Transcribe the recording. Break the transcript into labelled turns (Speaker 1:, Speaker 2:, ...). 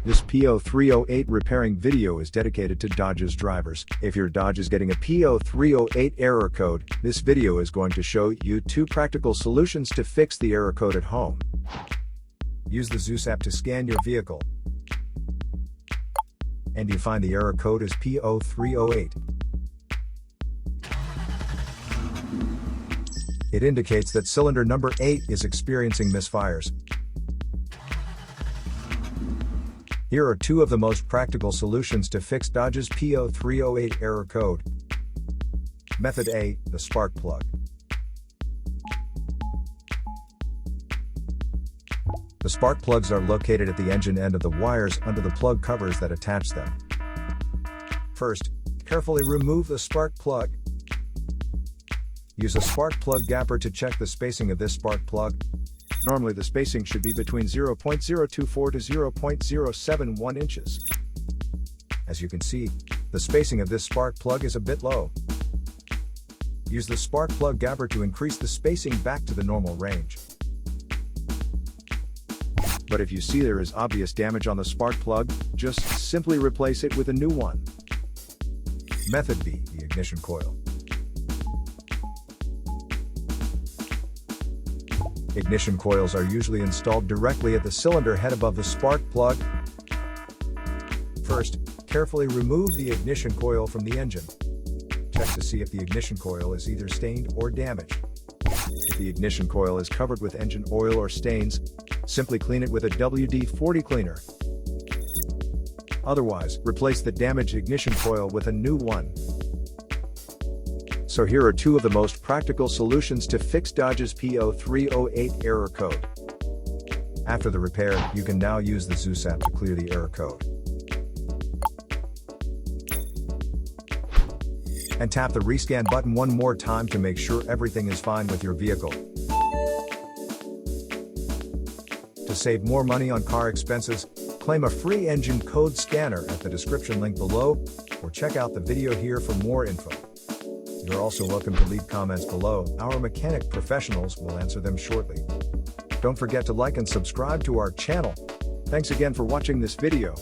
Speaker 1: This P0308 repairing video is dedicated to Dodge's drivers. If your Dodge is getting a P0308 error code, this video is going to show you 2 practical solutions to fix the error code at home. Use the Zeus app to scan your vehicle, and you find the error code is P0308. It indicates that cylinder number 8 is experiencing misfires. Here are 2 of the most practical solutions to fix Dodge's P0308 error code. Method A, the spark plug. The spark plugs are located at the engine end of the wires under the plug covers that attach them. First, carefully remove the spark plug. Use a spark plug gapper to check the spacing of this spark plug. Normally the spacing should be between 0.024 to 0.071 inches. As you can see, the spacing of this spark plug is a bit low. Use the spark plug gapper to increase the spacing back to the normal range. But if you see there is obvious damage on the spark plug, just simply replace it with a new one. Method B, the ignition coil. Ignition coils are usually installed directly at the cylinder head above the spark plug. First, carefully remove the ignition coil from the engine. Check to see if the ignition coil is either stained or damaged. If the ignition coil is covered with engine oil or stains, simply clean it with a WD-40 cleaner. Otherwise, replace the damaged ignition coil with a new one. So here are 2 of the most practical solutions to fix Dodge's P0308 error code. After the repair, you can now use the Zeus app to clear the error code. And tap the rescan button one more time to make sure everything is fine with your vehicle. To save more money on car expenses, claim a free engine code scanner at the description link below, or check out the video here for more info. You're also welcome to leave comments below. Our mechanic professionals will answer them shortly. Don't forget to like and subscribe to our channel. Thanks again for watching this video.